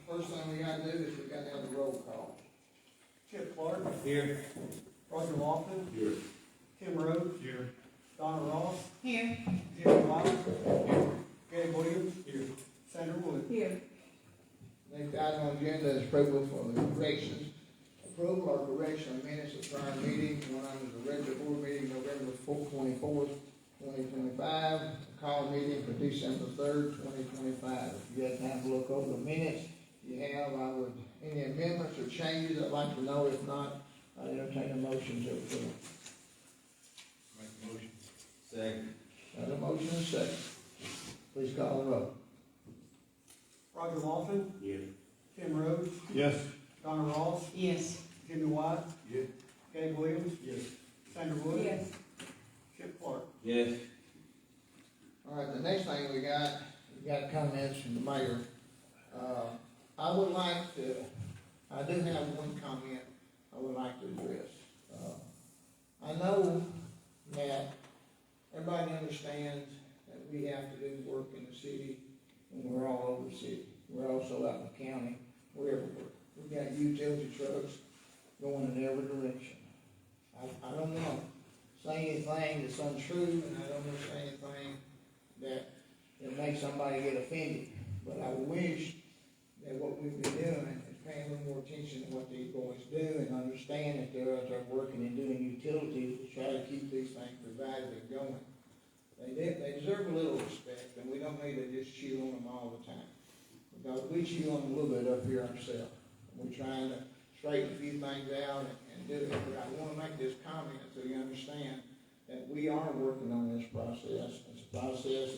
First thing we gotta do is we gotta have a roll call. Chip Clark. Here. Roger Lofton. Here. Tim Rhodes. Here. Donna Ross. Here. Jimmy White. Gary Williams. Here. Sandra Wood. Here. Next item on the agenda is approval for the corrections. Approval or correction of minutes of prior meeting. One item is the regular board meeting, November 24th, 2025. Call meeting for December 3rd, 2025. If you had time to look over the minutes, you have, any amendments or changes, I'd like to know. If not, I entertain a motion to approve. Make a motion. Second. Got a motion and a second. Please call the roll. Roger Lofton. Yes. Tim Rhodes. Yes. Donna Ross. Yes. Jimmy White. Yes. Gary Williams. Yes. Sandra Wood. Yes. Chip Clark. Yes. All right, the next thing we got comments from the mayor. I would like to, I do have one comment I would like to address. I know that everybody understands that we have to do work in the city, and we're all over the city. We're also out in the county, we're everywhere. We've got utility trucks going in every direction. I don't want to say anything that's untrue, and I don't want to say anything that makes somebody get offended. But I wish that what we've been doing is paying a little more attention to what these boys do and understand that they're out there working and doing utilities to try to keep these things provided and going. They deserve a little respect, and we don't need to just chew on them all the time. Because we chew on them a little bit up here ourselves. We're trying to straighten a few things out and do it. But I want to make this comment so you understand that we are working on this process. It's a process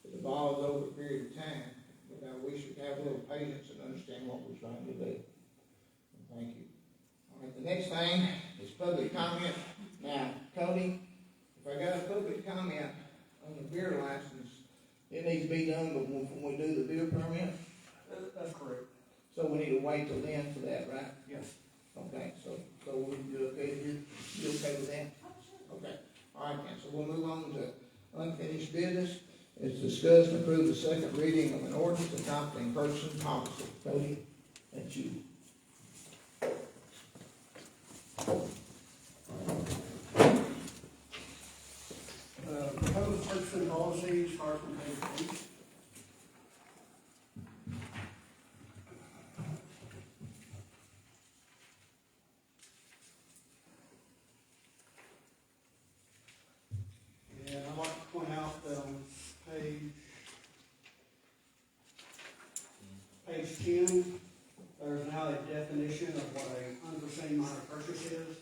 that evolves over a period of time. But we should have a little patience and understand what we're trying to do. Thank you. All right, the next thing is public comment. Now, Cody, if I got a public comment on the beer license, it needs to be done before we do the beer permit. That's correct. So we need to wait till then for that, right? Yes. Okay, so we do okay here? You okay with that? Okay. All right, then. So we'll move on to unfinished business. It's discussed and approve the second reading of an ordinance adopting person policy. Cody, that's you. Proposed purchasing policies start from page 8. And I'd like to point out that on page 10, there's now a definition of what a unforeseen minor purchase is.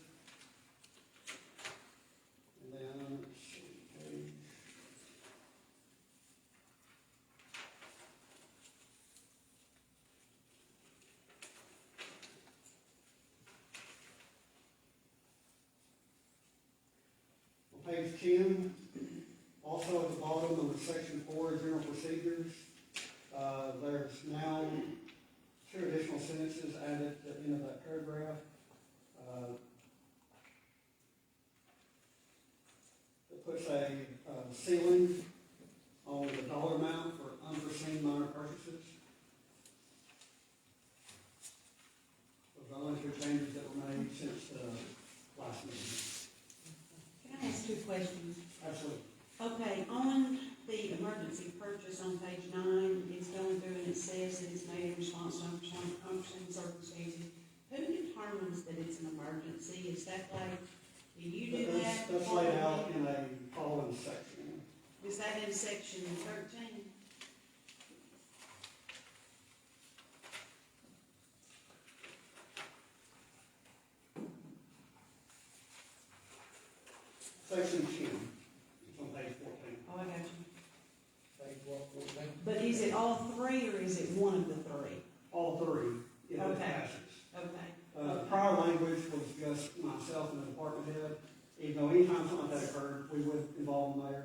And then, let's see, page 10, also at the bottom of section 4, general procedures, there's now 2 additional sentences added at the end of that paragraph. It puts a ceiling on the dollar amount for unforeseen minor purchases. Those are the only 2 changes that were made since the last meeting. Can I ask 2 questions? Absolutely. Okay, on the emergency purchase on page 9, it's going through and it says that it's made in response to unforeseen circumstances. Who determines that it's an emergency? Is that like, do you do that? That's laid out in a following section. Is that in section 13? Section 10. It's on page 14. Oh, I got you. Page what, 14? But is it all 3 or is it one of the 3? All 3, if it Okay. passes. Okay. Prior language was just myself and the department head. Even though anytime something like that occurred, we would involve the mayor.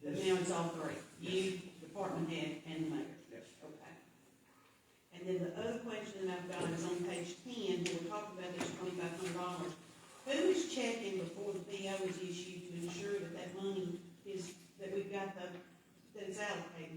But now it's all 3. You, department head, and the mayor. Yes. Okay. And then the other question that I've got is on page 10, when we're talking about this $2,500. Who is checking before the PO is issued to ensure that that money is, that we've got that it's allocated?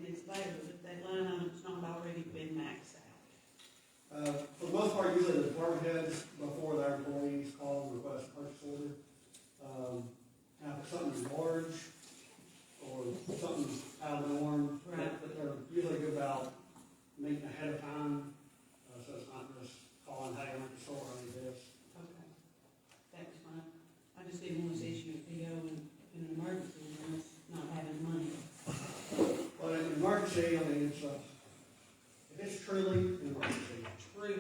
emergency, I mean, it's, if it's truly an emergency, Really, a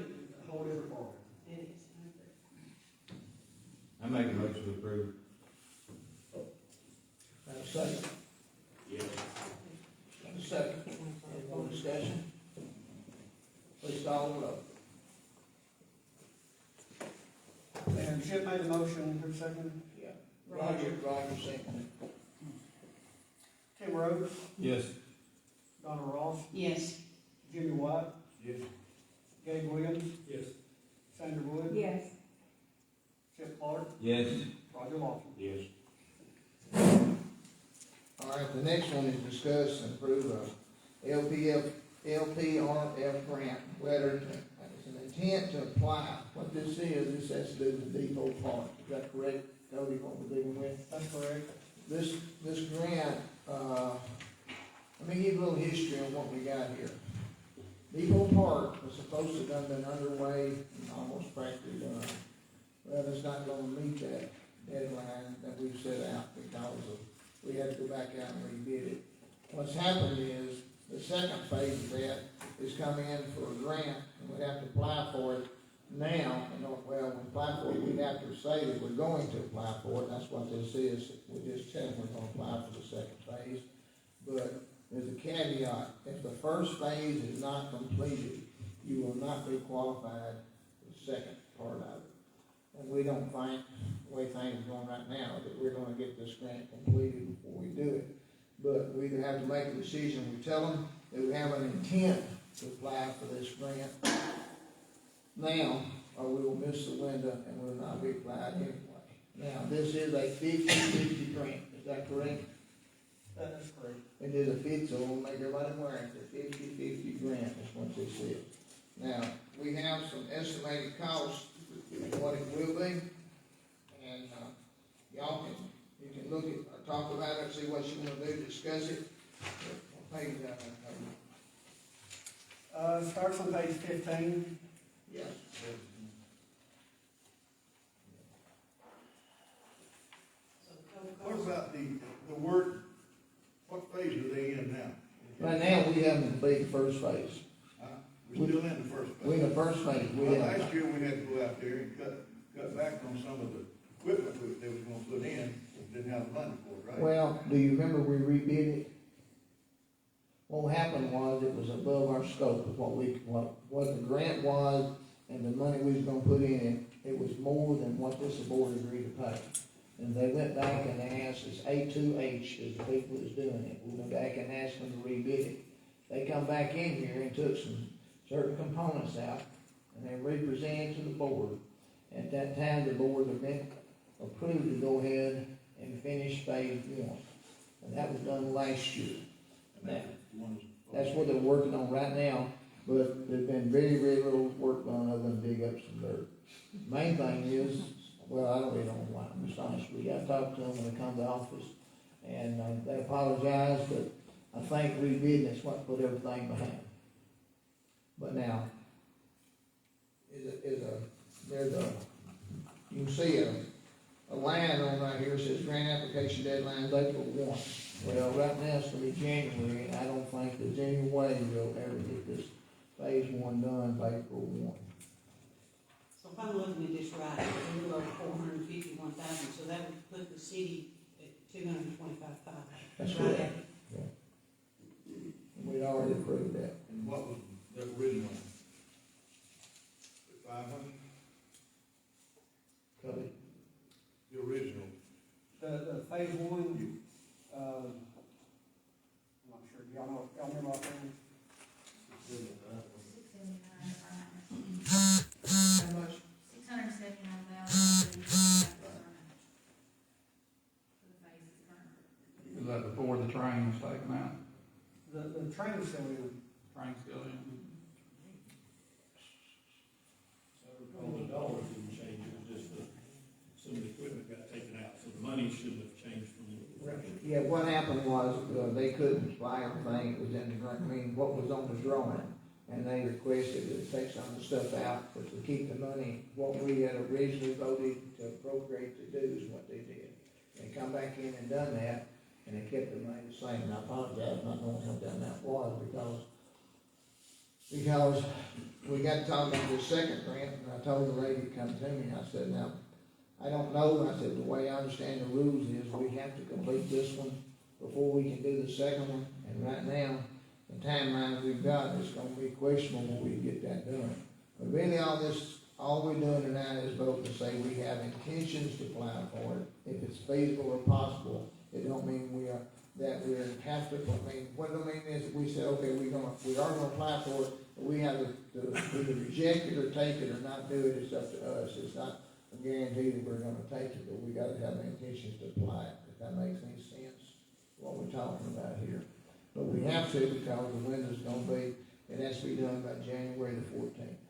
whole different ballgame. it is, I agree. I make a motion to approve. Have a second? Yes. Have a second? Any more discussion? Please call the roll. And Chip made a motion, who's second? Yeah. Roger second. Tim Rhodes, Yes. Donna Ross, Yes. Jimmy White, Yes. Gabe Williams, Yes. Sandra Wood, Yes. Chip Clark, Yes. Roger Lawson. Yes. All right, the next one is discuss and approve a LPRF grant letter. It's an intent to apply. What this is, this has to do with Depot Park. Is that correct, Cody, what we're dealing with? That's correct. This grant, let me give you a little history on what we got here. Depot Park was supposed to have been underway and almost practically done. Well, it's not gonna meet that deadline that we set out because we had to go back out and rebid it. What's happened is, the second phase of that is coming in for a grant, and we have to apply for it now. And, well, when we apply for it, we have to say that we're going to apply for it, that's what this is. We just tell them we're gonna apply for the second phase. But there's a caveat, if the first phase is not completed, you will not be qualified for the second part of it. And we don't think, the way things are going right now, that we're gonna get this grant completed before we do it. But we either have to make a decision, we tell them that we have an intent to apply for this grant now, or we will miss the window and will not be applied anyway. Now, this is a 50-50 grant, is that correct? That is correct. It is a 50, so we'll make everybody aware, it's a 50-50 grant, is what this is. Now, we have some estimated costs, what it will be, and, y'all can, you can look at, or talk about it, see what you wanna do, discuss it. What page is that on? Starts on page 15. Yeah. What about the work, what phase are they in now? Right now, we haven't completed the first phase. We're still in the first phase. We're in the first phase, we Well, haven't. last year, we had to go out there and cut back on some of the equipment they was gonna put in, didn't have the money for it, right? Well, do you remember we rebid it? What happened was, it was above our scope of what the grant was, and the money we was gonna put in it was more than what this board agreed to pay. And they went back and they asked us, A2H is the people that's doing it, we went back and asked them to rebid it. They come back in here and took some certain components out, and they represented to the board. At that time, the board had been approved to go ahead and finish phase one, and that was done last year. Now, that's what they're working on right now, but there's been very, very little work done other than dig up some dirt. Main thing is, well, I don't really know why, I'm just honest with you, I talked to them when they come to office, and they apologized, but I think rebidding is what put everything behind. But now, you can see a line on right here, says grant application deadline is April 1. Well, right now it's gonna be January, and I don't think there's any way we'll ever get this phase one done by April 1. So if I'm looking at this right, it's a little over 451,000, so that would put the city at 225,000. That's Right. correct. And we'd already approved that. And what was the original? 500? Cody? The original. The phase one, I'm not sure, y'all remember offhand? How much? Is that before the train was taken out? The train's still in. Train still in? All the dollars didn't change, it was just some of the equipment got taken out, so the money shouldn't have changed from the. Yeah, what happened was, they couldn't buy everything that was in the grant, I mean, what was on the drawing. And they requested to take some of the stuff out, but to keep the money, what we had originally voted to appropriate to do is what they did. They come back in and done that, and they kept the money the same, and I apologize not knowing how done that was, because we got to talking about this second grant, and I told the lady to come to me, I said, now, I don't know, I said, the way I understand the rules is we have to complete this one before we can do the second one, and right now, the timelines we've got, it's gonna be questionable when we get that done. But really, all we're doing tonight is vote to say we have intentions to apply for it, if it's feasible or possible. It don't mean we have to, I mean, what it mean is that we say, okay, we are gonna apply for it, but we have to either reject it or take it or not do it, it's up to us. It's not a guarantee that we're gonna take it, but we gotta have the intentions to apply it, if that makes any sense, what we're talking about here. But we have to, because the window's gonna be, it has to be done by January the 14th.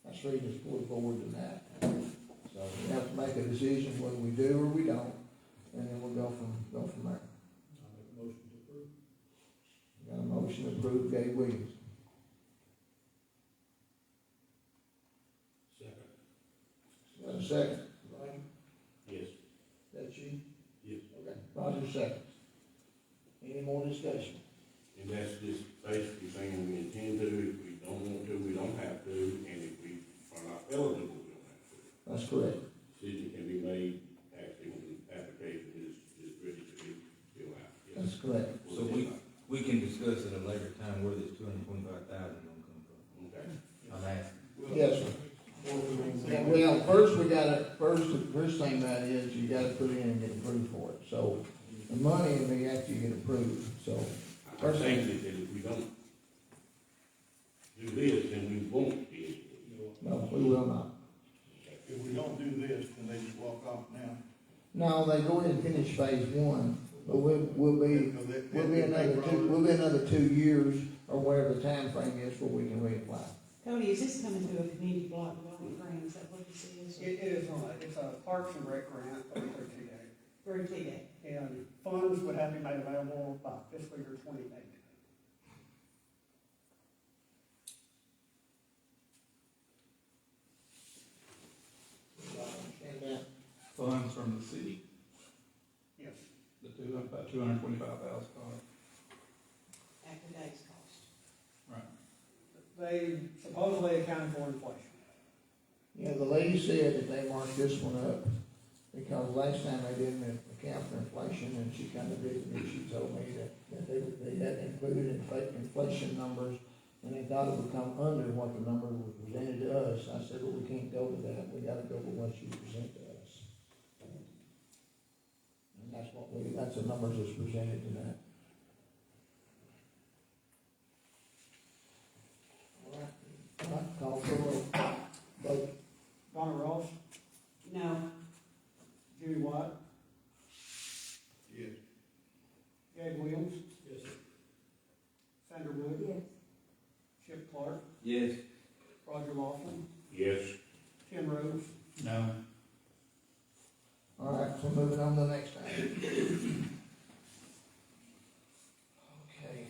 That's reading this full board tonight. So we have to make a decision whether we do or we don't, and then we'll go from there. I'll make a motion to approve. Got a motion to approve Gabe Williams. Second. Got a second? Roger? Yes. That's you? Yes. Okay. Roger seconds. Any more discussion? And that's just basically saying we intend to, if we don't want to, we don't have to, and if we are not eligible, we don't have to. That's correct. Decision can be made actually when the application is ready to be filled out. Yes. That's correct. So We can discuss at a later time where this $225,000 gonna come from. Okay. I'm asking. Yes, sir. Well, first thing that is, you gotta put in and get approved for it. So the money will be after you get approved, so. I think that if we don't do this, then we won't be. No, we will not. If we don't do this, then they just walk off now. No, they go ahead and finish phase one, but we'll be another 2 years or whatever the time frame is where we can reapply. Cody, is this coming through a community block development grant, is that what this is? It's a Parks and Rec grant for TDA. Very TDA. And funds would have to be made available by fiscal year 28. Understand that? Funds from the city, Yes. about $225,000. At today's cost. Right. They supposedly accounted for inflation. Yeah, the lady said that they marked this one up because last time they didn't account for inflation, and she kind of did, and she told me that they had included inflation numbers, and they thought it would come under what the number was presented to us. I said, well, we can't go to that, we gotta go with what you present to us. And that's the numbers that's presented tonight. All right, call for a vote. Donna Ross, No. Judy White, Yes. Gabe Williams, Yes, sir. Sandra Wood, Yes. Chip Clark, Yes. Roger Lawson, Yes. Tim Rose. No. All right, so moving on to the next item. Okay.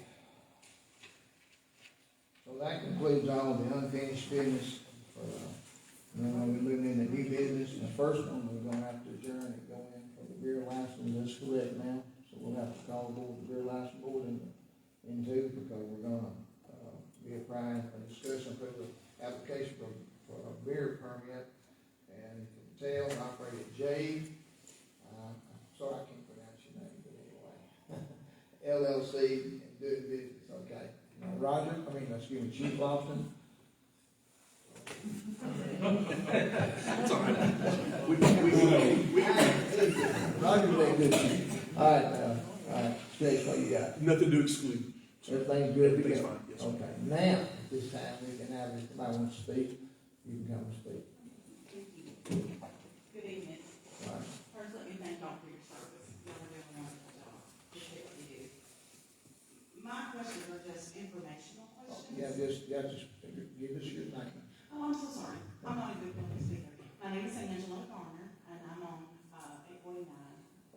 So that concludes all the unfinished business for, then we're moving into new business. And the first one, we're gonna have to adjourn and go in for the beer license, that's correct now. So we'll have to call the beer license board into, because we're gonna, be applying and discussing for the application for a beer permit. And Tell and operated J, sorry, I can't pronounce your name, but anyway. LLC, and doing business, okay. Now, Roger, Chief Lawson. Roger's been good chief. All right, Jake, what you got? Nothing to exclude. Everything's good to Everything's go? fine, yes. Okay, now, at this time, we can have, if somebody wants to speak, you can come and speak. Good evening. All right. First, let me thank y'all for your service. Y'all are doing a wonderful job. Appreciate what you do. My questions are just informational questions. Yeah, just give us your name. Oh, I'm so sorry. I'm not a good public speaker. My name is Angela Garner, and I'm on, 849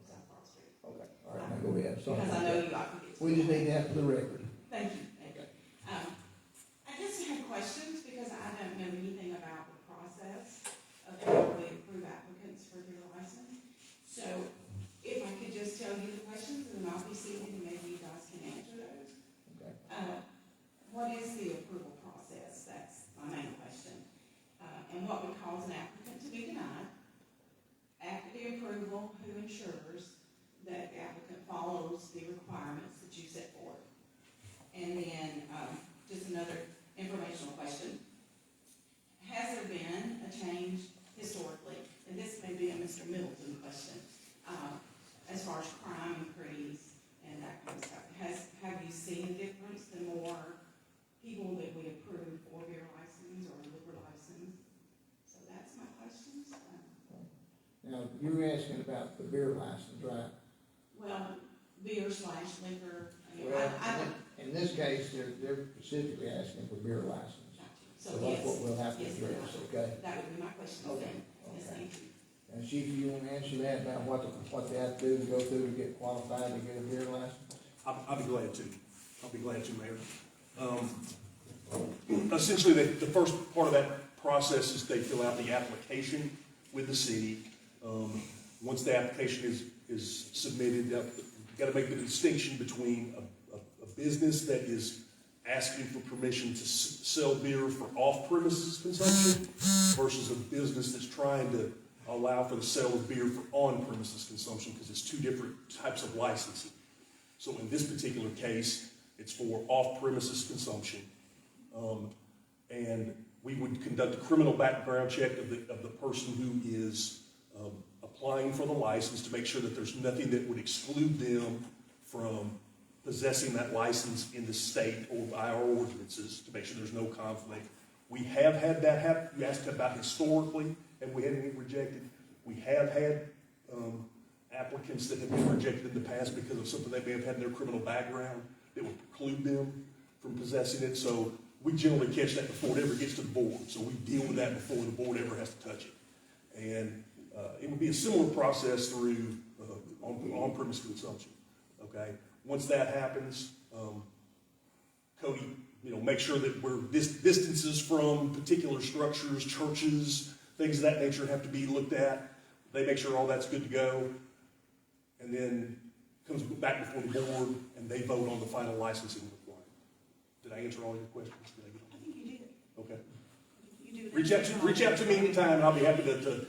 South Broad Street. Okay, all right, now go ahead, sorry. Because I know you got to get. We just need that for the record. Thank you, thank you. I just have questions because I don't know anything about the process of how we approve applicants for their license. So if I could just tell you the requirements that you set forth. And then, just another informational question. Has there been a change historically, and this may be a Mr. Middleton question, as far as crime increase and that kind of stuff? Have you seen a difference in more people that we approve for beer license or liquor license? So that's my questions. Now, you were asking about the beer license, right? Well, beer/liquor. Well, in this case, they're specifically asking for beer license. So that's what we'll have to yes, address, okay? That would be my question. Okay. Yes, thank you. And Chief, you want to answer that about what they have to do to go through to get qualified to get a beer license? I'll be glad to. I'll be glad to, Mayor. Essentially, the first part of that process is they fill out the application with the city. Once the application is submitted, you've got to make the distinction between a business that is asking for permission to sell beer for off-premises consumption versus a business that's trying to allow for the sale of beer for on-premises consumption, because it's two different types of licensing. So in this particular case, it's for off-premises consumption. And we would conduct a criminal background check of the person who is applying for the license to make sure that there's nothing that would exclude them from possessing that license in the state or by our ordinances, to make sure there's no conflict. We have had that happen. You asked about historically, and we had any rejected. We have had applicants that have been rejected in the past because of something they may have had in their criminal background that would preclude them from possessing it. So we generally catch that before it ever gets to the board. So we deal with that before the board ever has to touch it. And it would be a similar process through on-premise consumption. Okay. Once that happens, Cody, make sure that we're distances from particular structures, churches, things of that nature have to be looked at. They make sure all that's good to go, and then comes back before the board, and they vote on the final licensing requirement. Did I answer all your questions? I think you did. Okay. You do. Reach out to me anytime, and I'll be happy to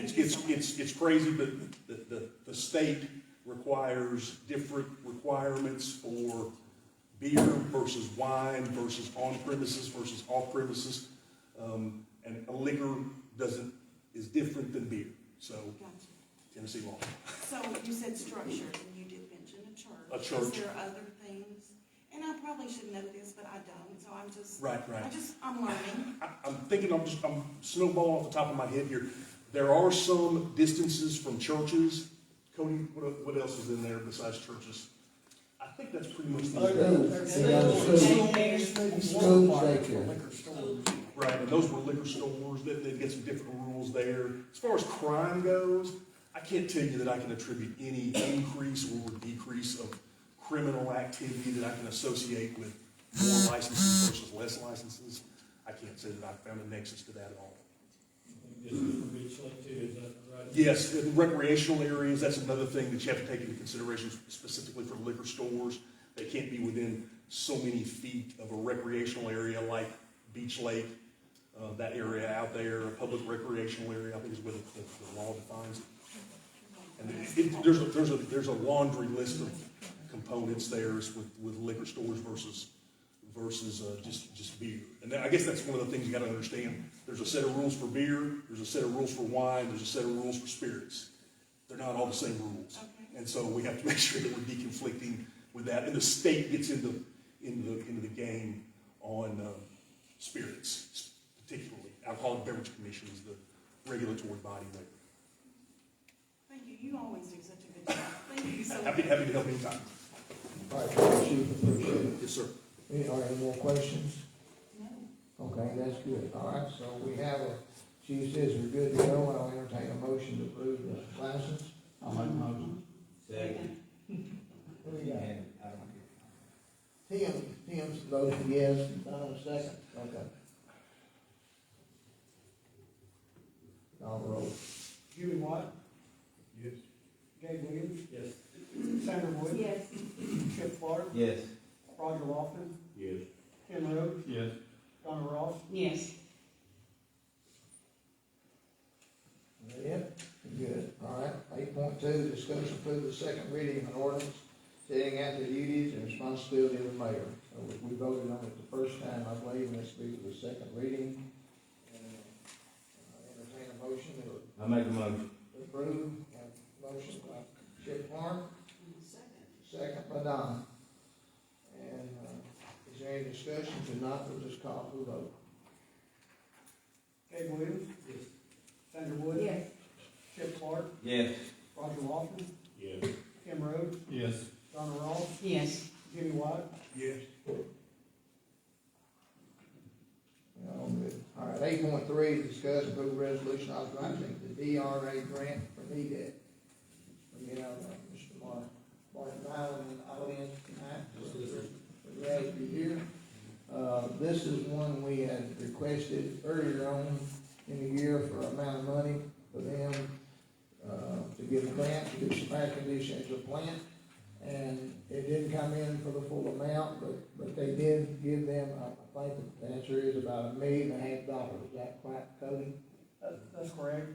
it's crazy, but the state requires different requirements for beer versus wine versus on-premises versus off-premises, and a liquor is different than beer. So, Gotcha. Tennessee law. So you said structure, and you did mention a church. A church. Is there other things? And I probably should know this, but I don't, so I'm just. Right. I'm learning. I'm thinking, I'm snowballing off the top of my head here. There are some distances from churches. Cody, what else is in there besides churches? I think that's pretty much the Schools, daycare. Liquor stores. Right, and those were liquor stores, they get some different rules there. As far as crime goes, I can't tell you that I can attribute any increase or decrease of criminal activity that I can associate with more licenses versus less licenses. I can't say that I found a nexus to that at all. Just for beach like too, is that right? Yes, in recreational areas, that's another thing that you have to take into consideration specifically for liquor stores. They can't be within so many feet of a recreational area like Beach Lake, that area out there, a public recreational area, I think is where the law defines it. And there's a laundry list of components there with liquor stores versus just beer. And I guess that's one of the things you got to understand. There's a set of rules for beer, there's a set of rules for wine, there's a set of rules for spirits. They're not all the same rules. Okay. And so we have to make sure that we're deconflicting with that. And the state gets into the game on spirits, particularly. Alcoholic Beverage Commission is the regulatory body there. Thank you. You always do such a good job. Thank you so much. Happy to help anytime. All right, thank you, Chief, appreciate it. Yes, sir. Any more questions? No. Okay, that's good. All right, so we have Chief says we're good to go, and I'll entertain a motion to approve the license. I'll make a motion. Second. Who we got? And I don't care. Tim's voting yes, and Don's second. Okay. Call the roll. Jimmy Watt, Yes. Gabe Williams, Yes. Sandra Wood, Yes. Chip Clark, Yes. Roger Lofton, Yes. Ken Rhodes, Yes. Donna Ross, Yes. Yep, good. All right, 8.2, discuss and approve the second reading of an ordinance setting out the duties and responsibility of the mayor. So we voted on it the first time, I believe, and this will be for the second reading. And, entertain a motion to I make a motion. approve. Have a motion by Chip Clark, Second. second by Don. And, is there any discussion? If not, we'll just call for the vote. Gabe Williams? Yes. Sandra Wood? Yes. Chip Clark? Yes. Roger Lofton? Yes. Kim Rhodes? Yes. Donna Ross? Yes. Jimmy White? Yes. All right, 8.3, discuss approve resolution authorizing the DRA grant for NEDEC. We have Mr. Martin Allen and Alderman tonight. We're glad to be here. This is one we had requested earlier on in the year for an amount of money for them to get a grant to do some air conditioning to the plant. And it didn't come in for the full amount, but they did give them, I think the answer is about $1.5 million. Is that quite, Cody? That's correct.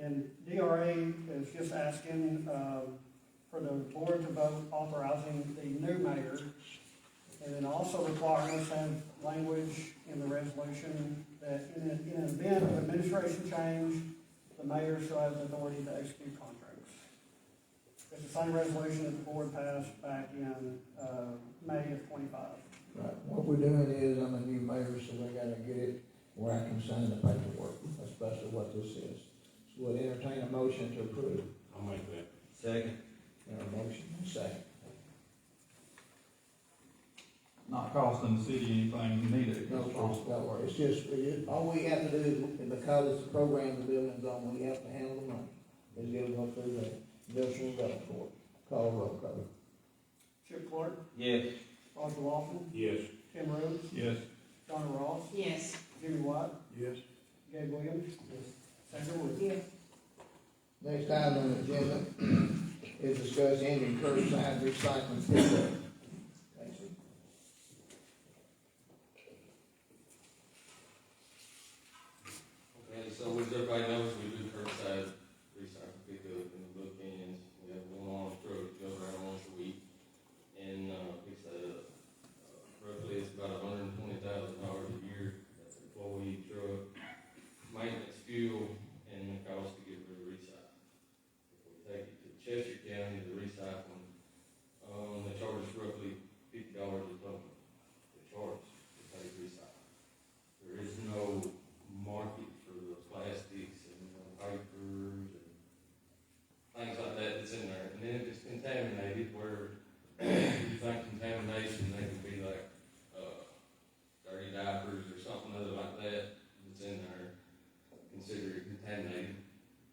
And DRA is just asking, for the board to vote authorizing the new mayor. And then also requiring us to have language in the resolution that in an event of administration change, the mayor shall have the authority to execute contracts. It's the same resolution that the board passed back in, May of 25. Right, what we're doing is, I'm a new mayor, so we gotta get it where I can sign the paperwork. That's basically what this is. So we'll entertain a motion to approve. I'll make that. Second. Got a motion, and a second. Not costing the city anything, you need it. No, don't worry, it's just, all we have to do is, because it's a program the building's on, we have to handle the money. It's gonna go through the industrial development court. Call roll, Cody. Chip Clark? Yes. Roger Lofton? Yes. Kim Rhodes? Yes. Donna Ross? Yes. Jimmy White? Yes. Gabe Williams? Sandra Wood? Yes. Next item on the agenda is discuss ending curbside recycling pickup. Casey? Okay, so as everybody knows, we do curbside recycle pickup in the bookends. We have one on truck, goes around once a week, and, picks that up. Roughly, it's about $120,000 a year. That's employee, truck, maintenance, fuel, and the cost to get rid of recycle. If we take it to Cheshire County, the recycling, they charge us roughly $50 a ton. They charge to take recycle. There is no market for the plastics and papers and things like that that's in there. And then if it's contaminated, where you think contamination, they can be like, dirty diapers or something other like that that's in there, consider it contaminated.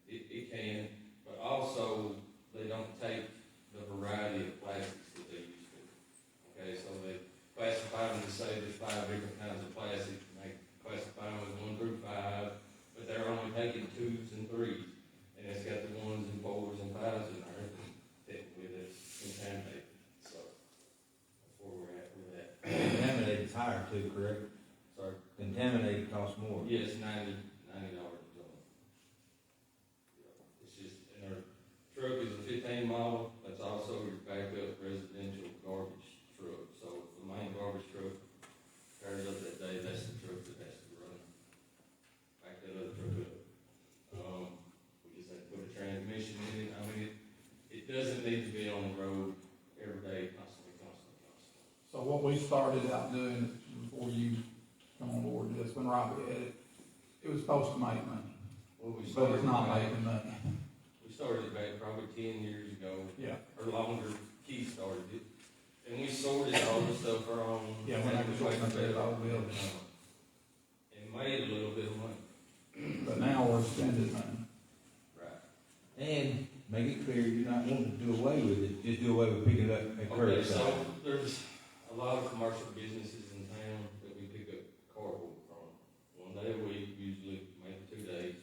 It can, but also they don't take the variety of plastics that they used to. Okay, so they classify them to say there's 5 different kinds of plastic, and they classify them as 1 through 5, but they're only taking 2s and 3s, and it's got the 1s and 4s and 5s in there, and technically that's contaminated. So that's where we're at with that. Contaminated is higher too, correct? Sorry. Contaminated costs more. Yes, $90 a ton. It's just, and our truck is a 15 model, that's also your backup residential garbage truck. So if the main garbage truck fires up that day, that's the truck that has to run, back that other truck up. We just have to put a transmission in it. I mean, it doesn't need to be on the road every day, constantly. So what we started out doing before you come on board this, when Robbie had it, it was supposed to make money, Well, we but started it's not back- making money. We started it back probably 10 years ago, Yeah, or longer. Keith started it, and we sorted all the stuff our own. yeah, when I was looking at that old building. And made a little bit of money. But now we're spending money. Right. And make it clear, you're not wanting to do away with it, just do away with picking it up at Okay, curbside. so there's a lot of commercial businesses in town that we pick up cardboard from. 1 day a week, usually, maybe 2 days.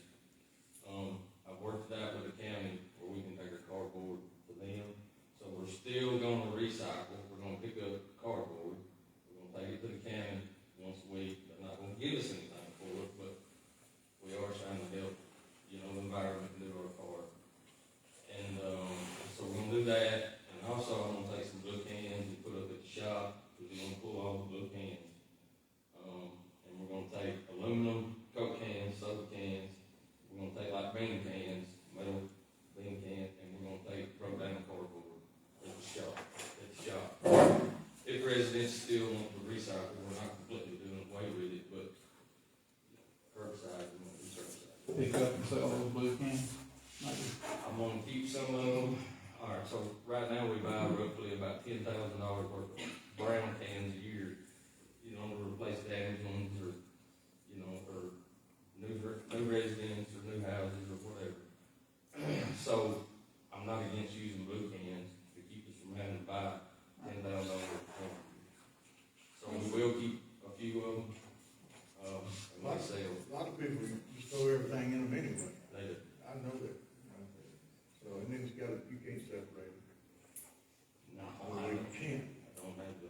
I've worked it out with the county where we can take our cardboard to them. So we're still gonna recycle, we're gonna pick up cardboard, we're gonna take it to the county once a week. They're not gonna give us anything for it, but we are trying to help, the environment and do our part. And, so we're gonna do that, and also I'm gonna take some book residents still want to recycle, we're not completely doing away with it, but curbside, we want to do curbside. Pick up and sell those blue cans? Maybe. I'm gonna keep some of them. Alright, so right now we buy roughly about $10,000 worth of brown cans a year, you know, to replace damaged ones or, you know, or new residents or new houses or whatever. So I'm not against using blue cans to keep us from having to buy $10,000 cans. So we will keep a few of them, and like I say, A lot of people just throw everything in them anyway. they do. I know that. So, and then it's got, you can't separate them. No, Well, you can't. I don't have the.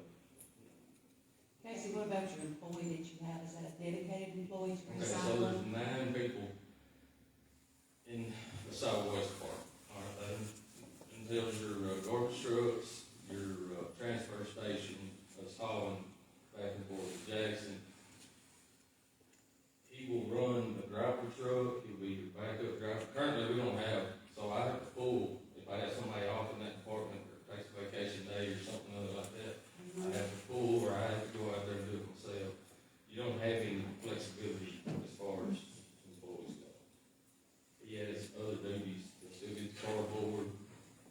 Casey, what about your employee that you have? Is that a dedicated employee to Okay, so there's recycling? 9 people in the southwest part. All right, that entails your garbage trucks, your transfer station, that's hauling back and forth to Jackson. He will run the driver truck, he'll be your backup driver. Currently, we don't have, so I have to pull, if I have somebody off in that department or takes a vacation day or something other like that, I have to pull or I have to go out there and do it myself. You don't have any flexibility as far as employees go. He has other duties, he still gets cardboard,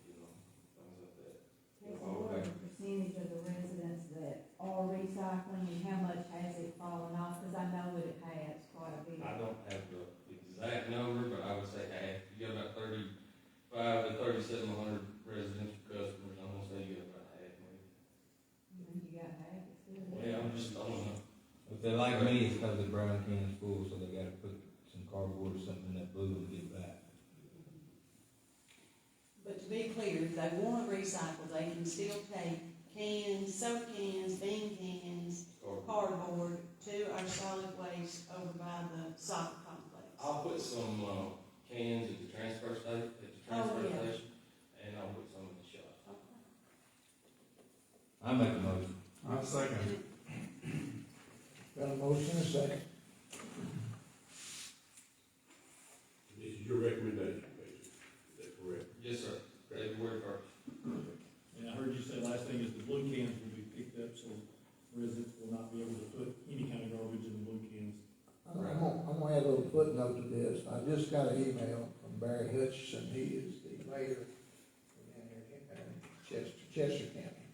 you know, things like that. What are the percentage of the residents that are recycling and how much has it fallen off? Because I know that it has quite a bit. I don't have the exact number, but I would say half. You got about 3,500 to 3,700 residential customers. I'm gonna say you got about half, maybe. You got half, it's good. Well, I'm just, I don't know. If they're like me, it's because the brown can's full, so they gotta put some cardboard or something in that blue and get it back. But to be clear, if they want to recycle, they can still take cans, soda cans, bean cans, cardboard to our solid waste over by the soccer complex. I'll put some cans at the transfer station, and I'll put some in the shop. I make a motion. I second it. Got a motion and a second. This is your recommendation, basically, is that correct? Yes, sir. David, word first. And I heard you say last thing is the blue cans will be picked up, so residents will not be able to put any kind of garbage in the blue cans. I'm gonna add a little footnote to this. I just got an email from Barry Hutchison. He is the mayor in Chester County.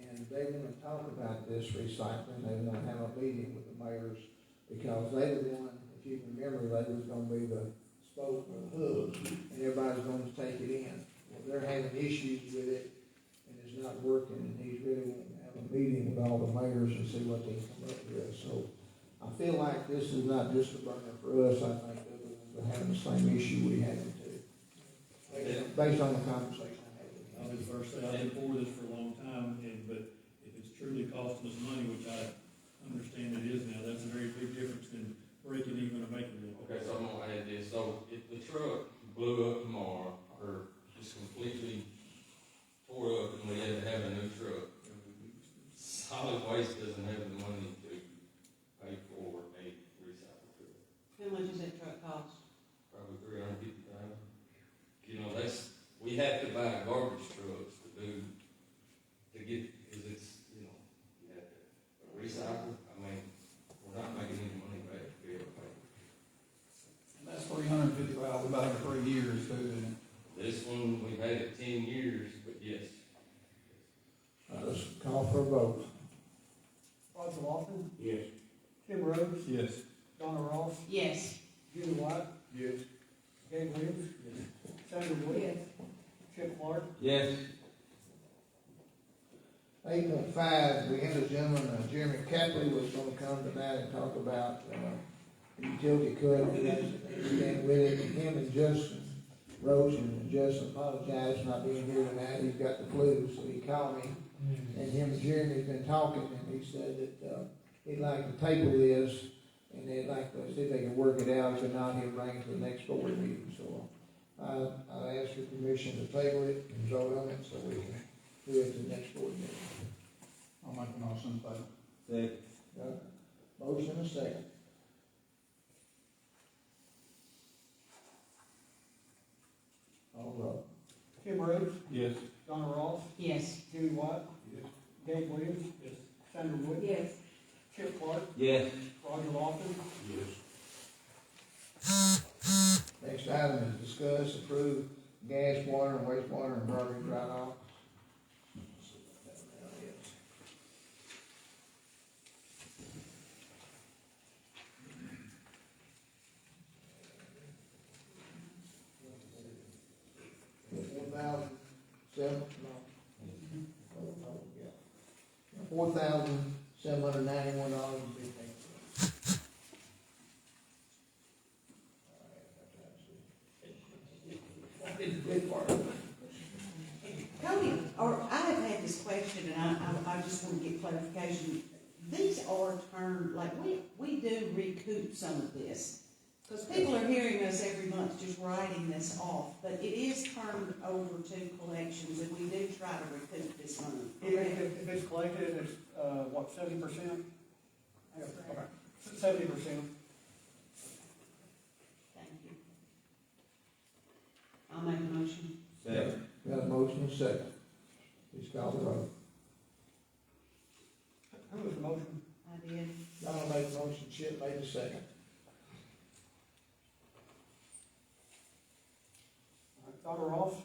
And they wanna talk about this recycling. They wanna have a meeting with the mayors because they were one, if you remember, they was gonna be the spoke or the hub and everybody's gonna take it in. Well, they're having issues with it and it's not working and he's really wanting to have a meeting with all the mayors and see what they come up with. So I feel like this is not just a burner for us, I think the other ones are having the same issue we have too. Based on the conversation I had with I was first say, I've been for this for a long time, but if it's truly costing us money, which I understand it is now, that's a very big difference than breaking even or making it. Okay, so I'm gonna add this. So if the truck blew up tomorrow or just completely tore up and we had to have a new truck, solid waste doesn't have the money to pay for a recycle truck. How much does that truck cost? Probably $350,000. You know, we have to buy garbage trucks to get, because it's, you know, you have to recycle. I mean, we're not making any money back to be able to pay. And that's $350,000 about 3 years too, isn't it? This one, we've had it 10 years, but yes. Let's call for a vote. Roger Lawson, Yes. Tim Rhodes, Yes. Donna Ross, Yes. Judy White, Yes. Gabe Williams, Sandra Wood, Yes. Chip Clark, Yes. 8.5, we had a gentleman, Jeremy Capley, was gonna come tonight and talk about, the utility cut, and with it, and him and Justin Roach, and Justin apologized for not being here tonight, he's got the flu, so he called me, and him and Jeremy's been talking, and he said that, he'd like to table this, and they'd like to see if they can work it out, if not, he'll bring it to the next board meeting, so, I ask your permission to table it and vote on it, so we can do it to the next board meeting. I'll make a motion, but Second. Got a motion and a second. All vote. Tim Rhodes, yes. Donna Ross, Yes. Judy White, Gabe Williams, Yes. Sandra Wood, Yes. Chip Clark, Yes. Roger Lofton, Yes. Next item is discuss, approve gas, water, and wastewater and garbage write-off. $4,791.15. Good part. Cody, or I have had this question, and I just want to get clarification. These are turned, like, we do recoup some of this. Because people are hearing us every month just writing this off, but it is turned over to collections, and we do try to recoup this money. if it's collected, it's, what, 70%? Okay, 70%. Thank you. I'll make a motion. Second. Got a motion and a second. Please call the roll. Who was the motion? I did. Donald made the motion, Chip made the second. Dr. Ross,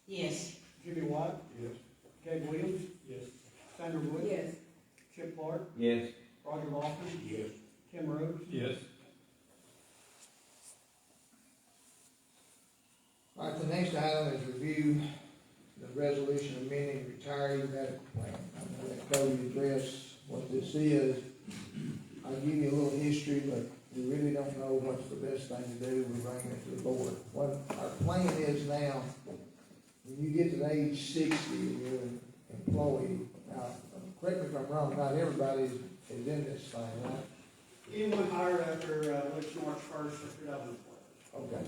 Yes. Jimmy White, Yes. Gabe Williams, Yes. Sandra Wood, Yes. Chip Clark, Yes. Roger Lofton, Yes. Tim Rhodes, Yes. All right, the next item is review the resolution amending retiree medical plan. I'm gonna let Cody address what this is. I'll give you a little history, but we really don't know what's the best thing to do. We bring it to the board. What our plan is now, when you get to the age 60, you're an employee. Now, correct me if I'm wrong, not everybody is in this thing, right? anyone hired after, March 1st of 2012. Okay.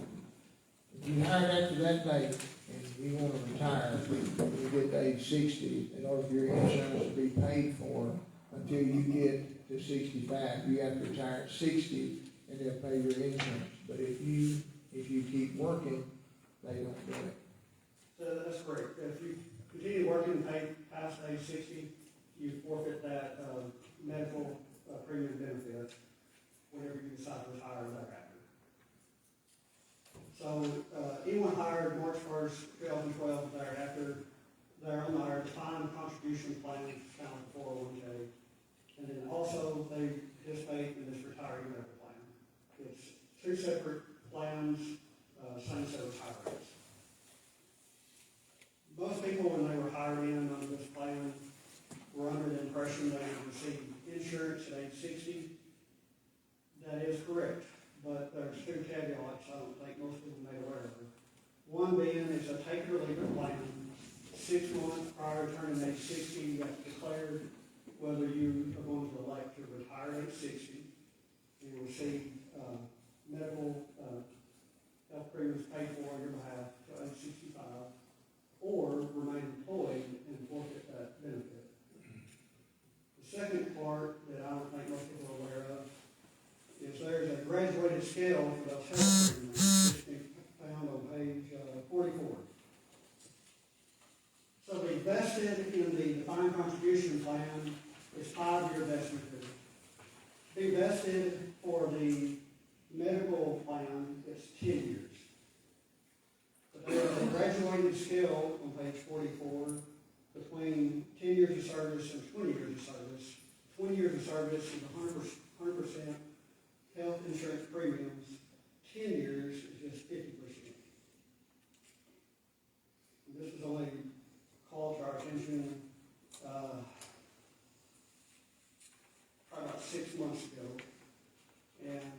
If you hired after that date and you want to retire, when you get to age 60, in order for your insurance to be paid for until you get to 65, you have to retire at 60 and they'll pay your insurance. But if you keep working, they don't do it. So that's correct. If you continue working and pay past age 60, you forfeit that, medical, premium benefit whenever you decide to retire thereafter. So, anyone hired March 1st, 2012 thereafter, they're on our defined contribution plan, found in 401k. And then also they participate in this retiree medical plan. It's two separate plans, same set of retirees. Most people, when they were hired in on this plan, were under the impression they would receive insurance at age 60. That is correct, but there's two caveats I don't think most people made aware of. One being it's a take it or leave it plan. 6 months prior to turning age 60, you have to declare whether you are going to elect to retire at age 60 and receive medical health premiums paid for on your behalf to age 65, or remain employed and forfeit that benefit. The second part that I don't think most people are aware of is there's a graduated scale for those health premiums, which can be found on page 44. So the vested in the defined contribution plan is 5-year vesting period. Be vested for the medical plan is 10 years. But there is a graduated scale on page 44 between 10 years of service and 20 years of service. 20 years of service is 100% health insurance premiums. 10 years is just 50%. And this was only called to our attention probably about 6 months ago. And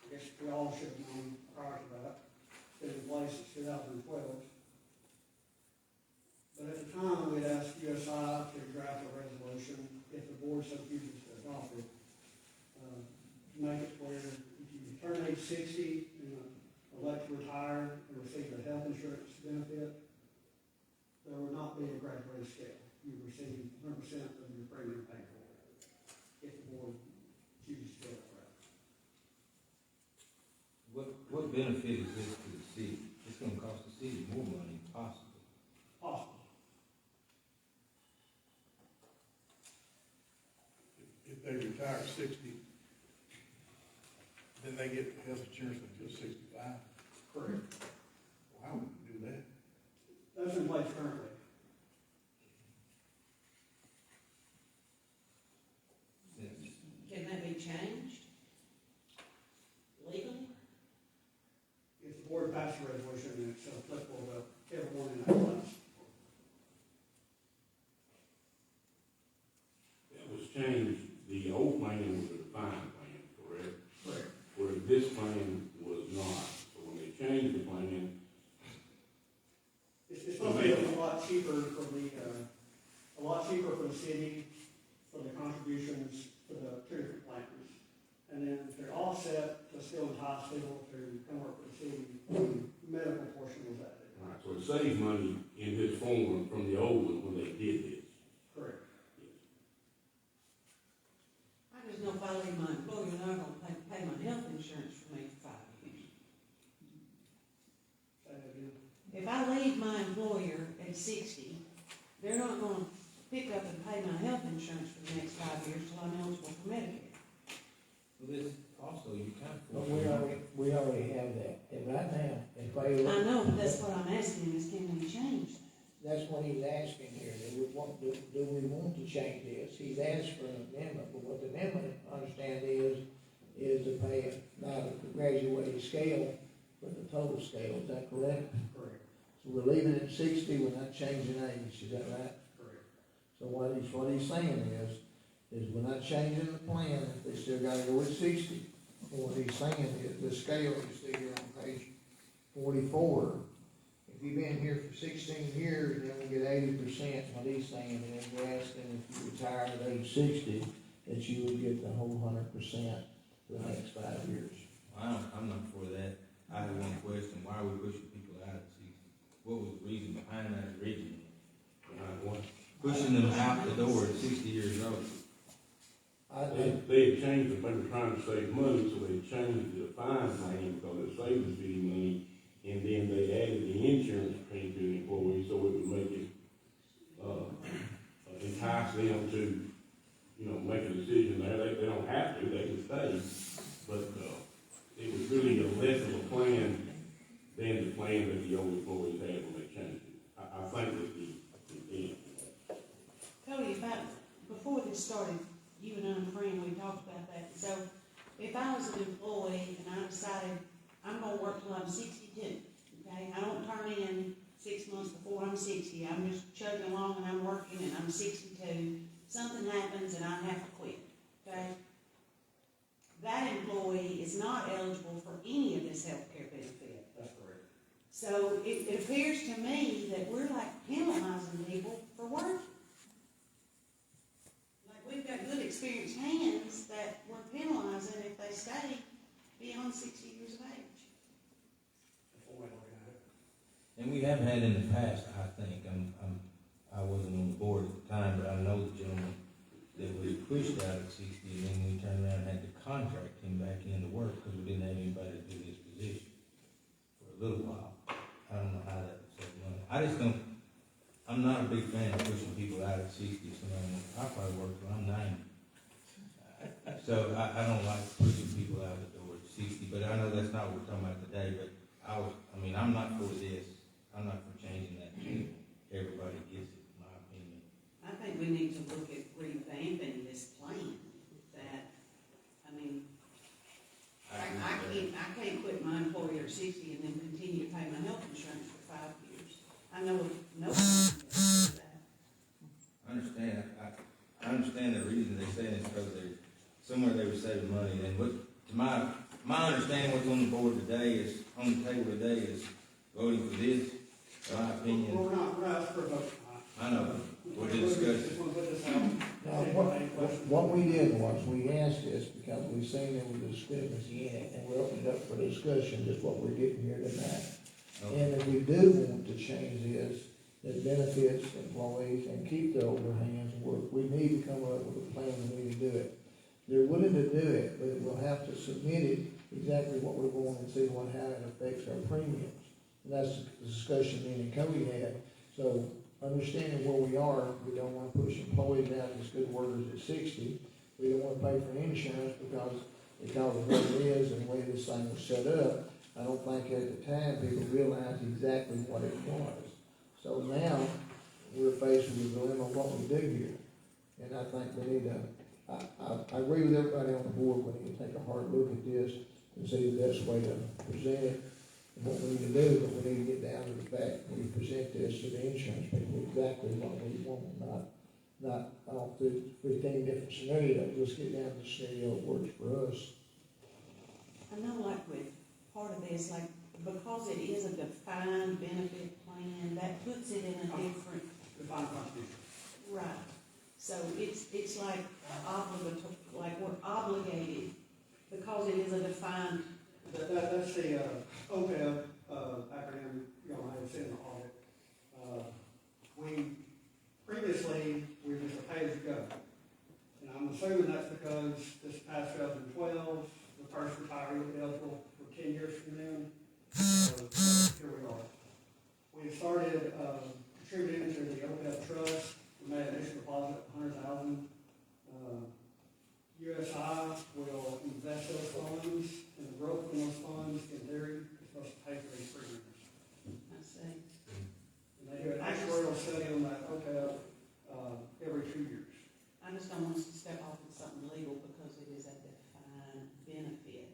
I guess we all should have known prior to that. It's been in place since 2012. But at the time, we'd asked USI to draft a resolution, if the board so chooses to adopt it, make it where if you turn age 60 and elect to retire and receive the health insurance benefit, there would not be a graduated scale. You receive 100% of your premium paid for, if the board chooses to go that route. What benefit is this to the city? It's gonna cost the city more money, possibly. Possible. if they retire at 60, then they get health insurance until 65. Correct. Why would we do that? That's in place currently. Can that be changed legally? If the board passes a resolution, it's applicable to everyone in that class. That was changed, the old plan was a defined plan, correct? Correct. Where this plan was not. So when they changed the plan, It's supposed to be a lot cheaper for the city, for the contributions to the two different plans. And then they're all set to Skilled Hospital to come work for the city, the medical portion was added. right, so it saves money in this form from the old one when they did this. Correct. I just know if I leave my employer, they're gonna pay my health insurance for me for 5 years. Say that again. If I leave my employer at 60, they're not gonna pick up and pay my health insurance for the next 5 years till I'm eligible for Medicare. Well, this also, you kind of. But we already have that, and right now, if they. I know, but that's what I'm asking is can we change that? That's what he's asking here, do we want to change this? He's asked for an amendment, but what the amendment, I understand, is to pay it, not the graduated scale, but the total scale, is that correct? Correct. So we're leaving it at 60, we're not changing age, is that right? Correct. So what he's saying is we're not changing the plan, if they still gotta go with 60. What he's saying is, the scale you see here on page 44, if you've been here for 16 years, then we get 80%. What he's saying is, we're asking if you retire at age 60, that you would get the whole 100% for the next 5 years. I'm not for that. I have one question, why are we pushing people out at 60? What was the reason behind that originally? Behind what? Pushing them out the door at 60 years old? They had changed it, they were trying to save money, so they changed the defined plan because it saved the city money. And then they added the insurance pay to the employees, so it would make it, entice them to, make a decision there. They don't have to, they can stay. But, it was really a less of a plan than the plan that the old employees had when they changed it. I think that the intent. Cody, before this started, you and I and a friend, we talked about that. So if I was an employee and I decided I'm gonna work till I'm 62, okay? I don't turn in 6 months before I'm 60. I'm just chugging along and I'm working and I'm 62. Something happens and I have to quit, okay? That employee is not eligible for any of this health care benefit. That's correct. So it appears to me that we're like penalizing people for working. Like we've got good experienced hands that we're penalizing if they stay beyond 60 years of age. And we have had in the past, I think, I wasn't on the board at the time, but I know the gentleman that was pushed out at 60, and then we turned around and had to contract him back into work because we didn't have anybody to do this position for a little while. I don't know how that would save money. I'm not a big fan of pushing people out at 60, so I'll probably work till I'm 90. So I don't like pushing people out the door at 60, but I know that's not what we're talking about today, but I'm not for this. I'm not for changing that. Everybody gets it, in my opinion. I think we need to look at revamping this plan. I can't quit my employer at 60 and then continue to pay my health insurance for 5 years. I know nobody can do that. I understand. I understand the reason they're saying it's because somewhere they were saving money. And to my understanding, what's on the board today on the table today is voting for this. In my opinion. We're not asking for a vote. I know. We're discussing. Just want to put this out. Now, what we did was, we asked this because we seen there was a discrepancy in it, and we opened it up for discussion, just what we're getting here tonight. Okay. And if we do want to change this, that benefits employees and keep the overhands, we need to come up with a plan, we need to do it. They're willing to do it, but we'll have to submit it, exactly what we're going and see how it affects our premiums. And that's the discussion me and Cody had. So, understanding where we are, we don't want to push employees out as good workers at 60, We don't wanna pay for insurance because of what it is and the way this thing was set up. I don't think at the time people realized exactly what it was. So now, we're faced with a dilemma of what we do here. And I think we need to, I agree with everybody on the board, we need to take a hard look at this and see the best way to present it and what we need to do, but we need to get down to the fact, when we present this to the insurance people, exactly what we want, not all through 15 different scenarios. Let's get down to the scenario that works for us. I know like with part of this, like, because it is a defined benefit plan, that puts it in a different. Defined contribution. Right. So it's like like we're obligated because it is a defined. That's the, OPEB, acronym, you know, I had seen in the audit. Previously, we were just a pay-as-you-go. And I'm assuming that's because this past 2012, the first retiree will be eligible for 10 years from then. So here we are. We started contributing to the OPEB trust. We made an initial deposit of $100,000. USI will invest those funds, and the growth in those funds, in theory, is supposed to pay for these premiums. I see. And they do an actuarial study on that OPEB every 2 years. I just don't want us to step off into something legal because it is a defined benefit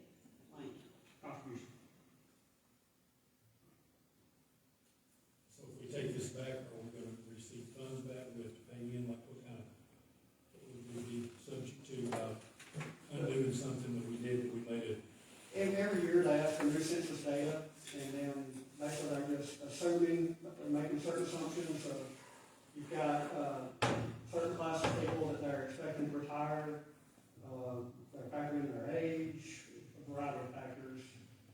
plan. Contribution. So if we take this back, are we gonna receive funds back, we have to pay in, like what kind of, would we be subject to, undoing something that we did, that we made it? And every year they ask for new census data, and then basically they're just assuming, they're making certain assumptions. So you've got certain class of people that they're expecting to retire, they're factoring their age, a variety of factors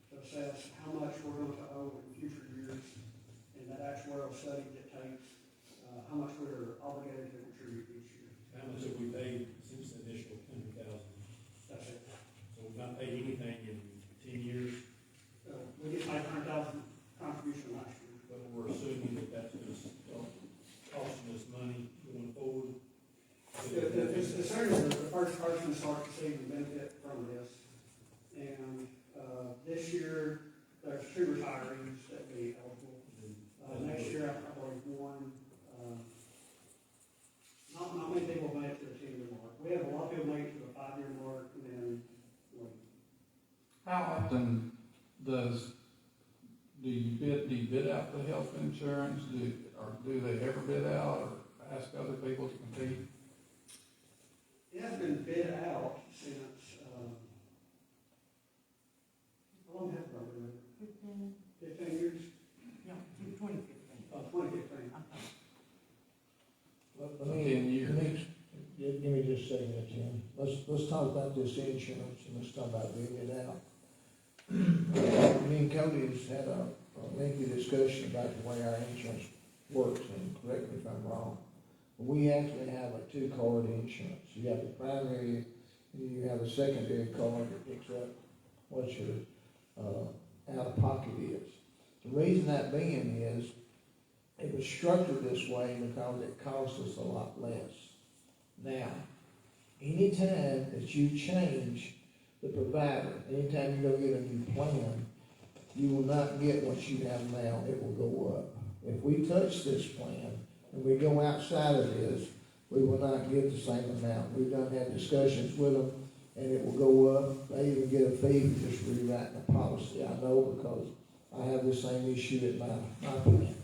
to assess how much we're going to owe in future years. And that actuarial study dictates how much we're obligated to contribute each year. How much have we paid since the initial $100,000? That's it. So we've not paid anything in 10 years, We get $500,000 contribution last year. but we're assuming that that's gonna start costing us money going forward. As soon as the first person starts receiving benefit from this, and this year, there's 2 retirees that will be eligible. Next year, I believe 1. Not many people make it to the 10-year mark. We have a lot of people make it to the 5-year mark, and then leave. How often do you bid out the health insurance? Do they ever bid out or ask other people to compete? It has been bid out since, how long have we been? 15 years? No, 2015. 2015. Let me, 10 years. give me just a second, Jim. Let's talk about this insurance and let's talk about bidding it out. Me and Cody has had a lengthy discussion about the way our insurance works, and correct me if I'm wrong. We actually have a 2-card insurance. You have the primary, and you have a secondary card that picks up what your out-of-pocket is. The reason that being is, it was structured this way because it costs us a lot less. Now, anytime that you change the provider, anytime you go get a new plan, you will not get what you have now, it will go up. If we touch this plan and we go outside of this, we will not get the same amount. We've had discussions with them, and it will go up. They even get a fee for just rewriting the policy. I know because I have the same issue at my plan.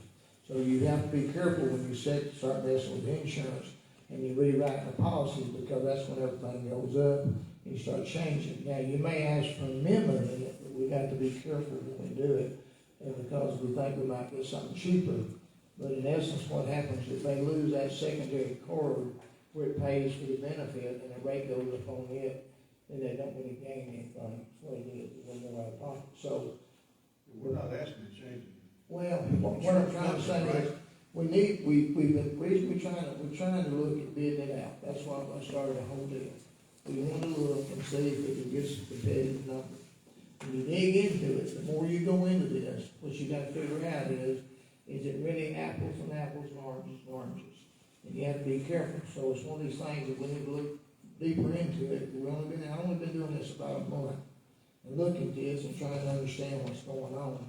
So you have to be careful when you start messing with insurance and you rewrite the policy, because that's when everything goes up and you start changing. Now, you may ask for an amendment in it, but we have to be careful when we do it, and because we think we might get something cheaper. But in essence, what happens if they lose that secondary card where it pays for the benefit and the rate goes up on it, then they don't really gain anything. That's what it is, it's more out of pocket. So, We're not asking to change it. well, what I'm trying to say is, we're trying to look at bidding it out. That's why I started the whole deal. We want to look and see if we can get some competitive numbers. When you dig into it, the more you go into this, what you gotta figure out is it really apples and apples and oranges and oranges? And you have to be careful. So it's one of these things that we need to look deeper into it. I've only been doing this about a month, and looking at this and trying to understand what's going on.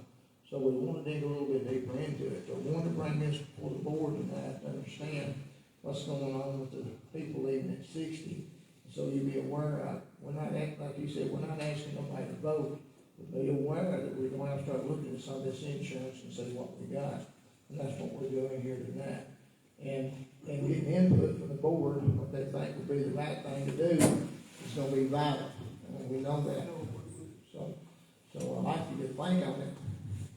So we want to dig a little bit deeper into it. So we want to bring this before the board tonight to understand what's going on with the people leaving at 60. So you be aware of, we're not acting, like you said, we're not asking nobody to vote, but be aware that we're going to have to start looking at some of this insurance and see what we got. And that's what we're doing here tonight. And getting input from the board, what they think would be the right thing to do, is going to be vital. And we know that. So I'd like you to think on it.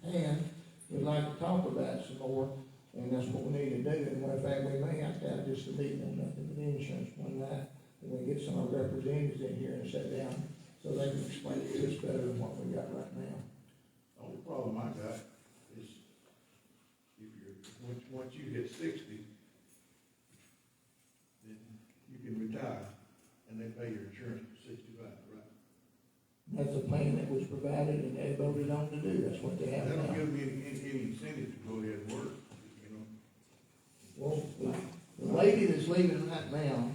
And we'd like to talk about it some more, and that's what we need to do. And matter of fact, we may have to have just a meeting on nothing but insurance one night, and we get some of our representatives in here and sit down, so they can explain it to us better than what we got right now. The only problem I got is if once you hit 60, then you can retire, and they pay your insurance to 65, right? That's a plan that was provided and they voted on to do. That's what they have They don't now. give me any incentive to go ahead and work, you know? Well, the lady that's leaving right now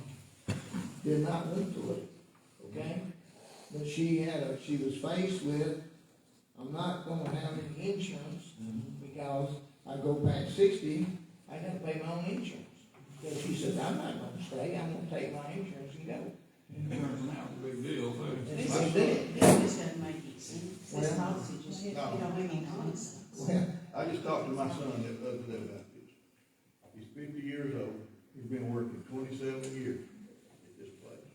did not want to leave, okay? But she was faced with, I'm not gonna have any insurance because I go past 60, I gotta pay my own insurance. So she said, I'm not gonna stay, I'm gonna take my insurance and go. Insurance now is a big deal, too. This I is, did. this just doesn't make any sense. This Well, policy just, it don't make any common sense. Well, I just talked to my son the other day about this. He's 50 years old, he's been working 27 years at this place.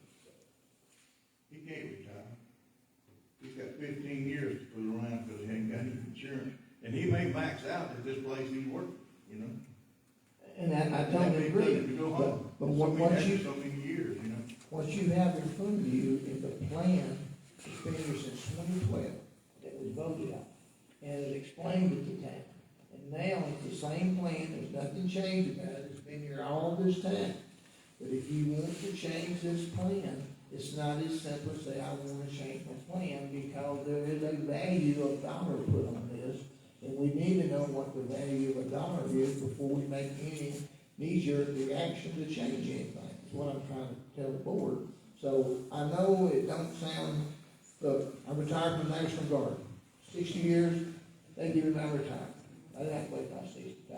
He can't retire. He's got 15 years to put around because he ain't got any insurance. And he may max out at this place he's working, you know? and I totally agree. To go home. But So once many years, you know? what you have in front of you is a plan that's been here since 2012 that was voted on and is explained at the time. And now it's the same plan, there's nothing changed about it, it's been here all this time. But if you want to change this plan, it's not as simple as say, I want to change my plan, because there is a value of dollar put on this. And we need to know what the value of a dollar is before we make any knee-jerk reaction to change anything. That's what I'm trying to tell the board. So I know it don't sound, look, I retired from the National Guard. 60 years, they give me my retirement. I didn't have to wait till I was 65.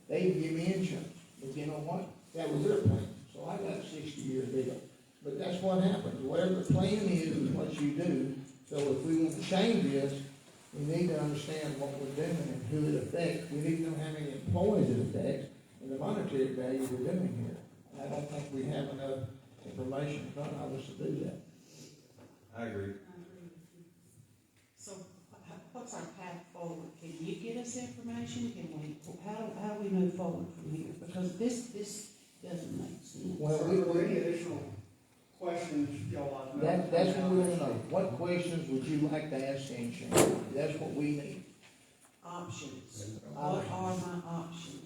They even give me insurance. But you know what? That was their plan. So I got a 60-year deal. But that's what happens. Whatever the plan is what you do. So if we want to change this, we need to understand what we're doing and who it affects. We need to know how many employees it affects and the monetary value we're doing here. I don't think we have enough information in front of us to do that. I agree. I agree with you. So what's our path forward? Can you get us information? How do we move forward from here? Because this doesn't make sense. Well, Are there any additional questions y'all like to know? That's what we want to know. What questions would you like to ask the insurance company? That's what we need. Options. What are my options?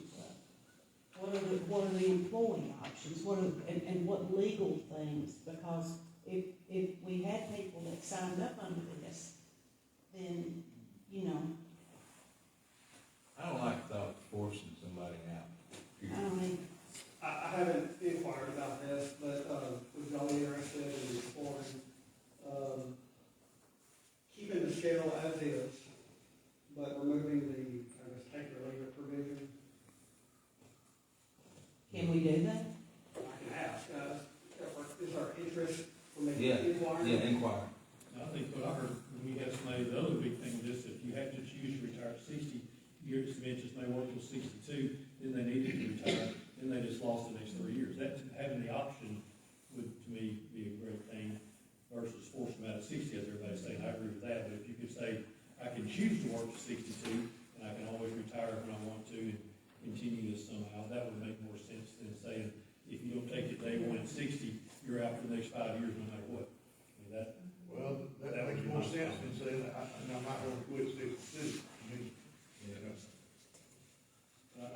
What are the employee options? And what legal things? Because if we had people that signed up under this, then, you know, I don't like the thought of forcing somebody out. I don't mean, I haven't inquired about this, but, was y'all interested in exploring, keeping the scale as is, but removing the, I guess, take or leave it provision? can we do that? I can ask, is there interest for me Yeah, to inquire? yeah, inquire. I think what I heard, when we have somebody, the other big thing with this, if you have to choose to retire at 60, your expenses may work till 62, then they needed to retire, then they just lost the next 3 years. That, having the option would, to me, be a great thing versus forcing them out at 60, as everybody's saying. I agree with that, but if you could say, I can choose to work to 62, and I can always retire when I want to and continue this somehow, that would make more sense than saying, if you don't take it day one at 60, you're out for the next 5 years no matter what. I mean, that, Well, that makes more sense than saying, I might want to quit 62. I mean, you know.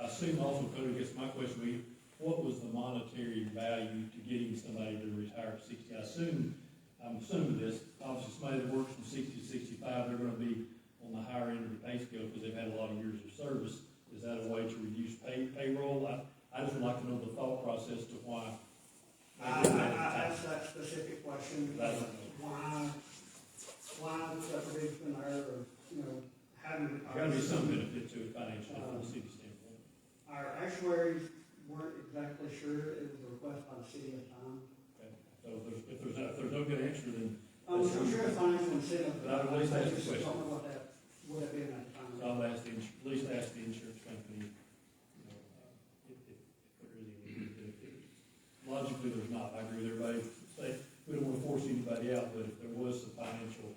I assume also, Cody, I guess my question would be, what was the monetary value to getting somebody to retire at 60? I'm assuming this, obviously somebody that works from 60 to 65, they're gonna be on the higher end of the pay scale because they've had a lot of years of service. Is that a way to reduce payroll? I just would like to know the thought process to why. I asked that specific question, I don't know. why separated from there, or, you know, having. There's gotta be some benefit to it financially from the city standpoint. Our actuaries weren't exactly sure, it was a request by the city at the time. Okay. So if there's no good answer, then I'm sure it's financial incentive, But I would at least ask the just question. don't know what that would have been at the time. I'll ask at least ask the insurance company, you know, if there is any benefit. Logically, there's not. I agree with everybody. Say, we don't want to force anybody out, but if there was some financial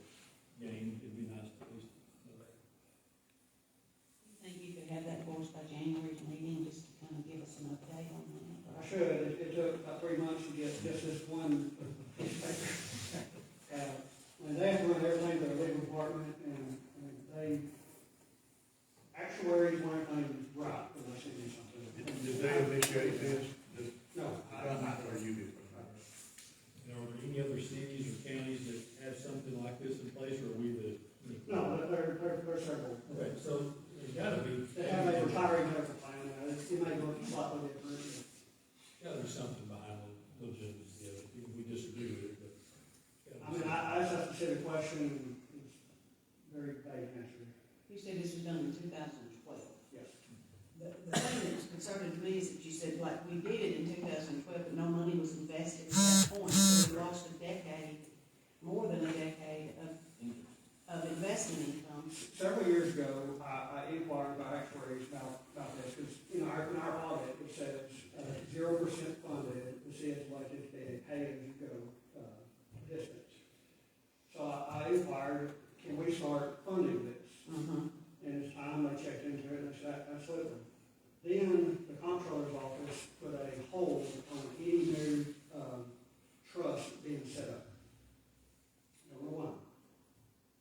gain, it'd be nice to at least know that. I think you could have that for us by January's meeting, just to kind of give us an update on that. I should, it took about 3 months to get just this one piece of paper. And they have to run everything to the legal department, and they, actuaries want everything right when they send you something. Did they initiate this? No, Or you did? You know, are there any other cities or counties that have something like this in place, or are we the? No, there are several. Okay, so there's gotta be. They have a retiree medical plan, it may look slightly different. Gotta be something behind the legitimacy of it, even if we disagree with it, but. it's I gotta be mean, I just have to say the question is very vague answer. You said this was done in 2012. Yes. The thing that's concerning to me is that you said, like, we did it in 2012, but no money was invested at that point, so we lost a decade, more than a decade of investment income. Several years ago, I inquired by actuaries about this, because, you know, in our audit, it says 0% funded, the city is elected to be a pay-as-you-go participant. So I inquired, can we start funding this? And it's time they checked into it, and they said, absolutely. Then the comptroller's office put a hold on any new trust being set up. Number one.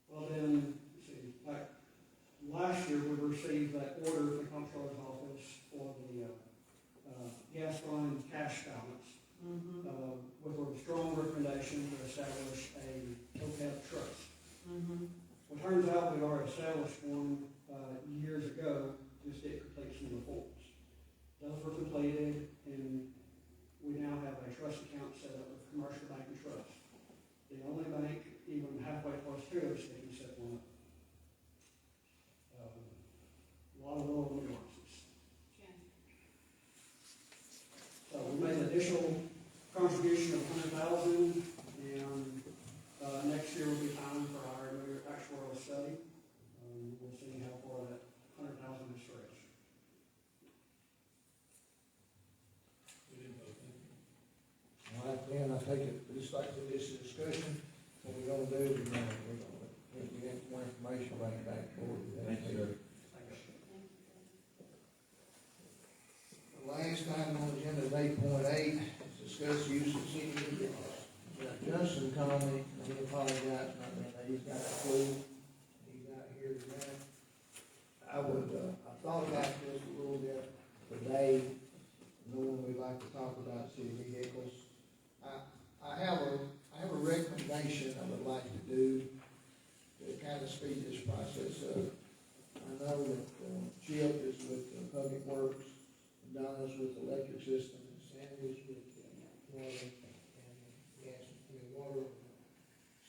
Well then, let's see, like, last year we received that order from the comptroller's office for the gas fund cash balance, with a strong recommendation to establish a OPEB trust. Well, turns out we'd already established one years ago, just didn't complete some of the forms. Those were completed, and we now have a trust account set up with Commercial Bank and Trust. The only bank even halfway close to us that can set one up. A lot of little nuances. So we made an additional contribution of $100,000, and next year will be time for our new actuarial study. We'll see how far that $100,000 is stretched. We didn't vote. All right, then, I take it, just like for this discussion, what we're gonna do is we're gonna get more information, bring it back forward. Thank you, sir. The last item on the agenda is 8.8, discuss use of city vehicles. Justin called me, and he apologized, he's got a clue, he's not here today. I thought about this a little bit today, knowing we like to talk about city vehicles. I have a recommendation I would like to do to kind of speed this process up. I know that Chip is with Public Works, Donna's with the electric system, and Sandy's with water and gas, water and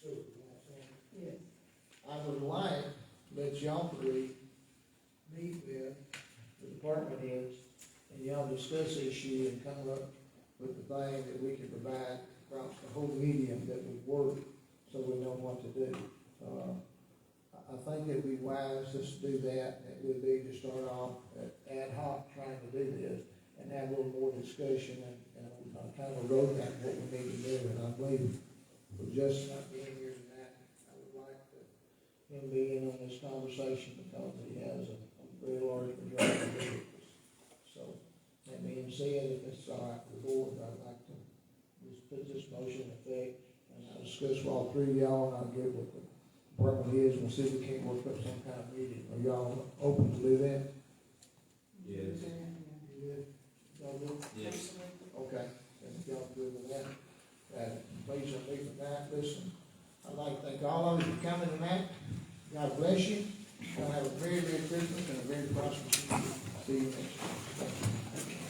sewer, you know what I'm saying? Yes. I would like to let y'all three meet with the department heads, and y'all discuss the issue and come up with the thing that we can provide across the whole medium that would work, so we know what to do. I think it'd be wise just to do that. It would be to start off ad hoc trying to do this and have a little more discussion and kind of a roadmap what we need to do. And I believe with just not being here tonight, I would like him to be in on this conversation because he has a very large majority of vehicles. So, that being said, if it's all right with the board, I'd like to just put this motion in effect, and I'll discuss with all three of y'all, and I'll get with the department heads, and we'll see if we can't work up some kind of meeting. Are y'all open to do that? Yes. You good? Y'all good? Yes. Okay, and if y'all good with that, please don't leave tonight. Listen, I'd like to thank all of you for coming tonight. God bless you. Y'all have a very, very Christmas and a very prosperous year. See you next year.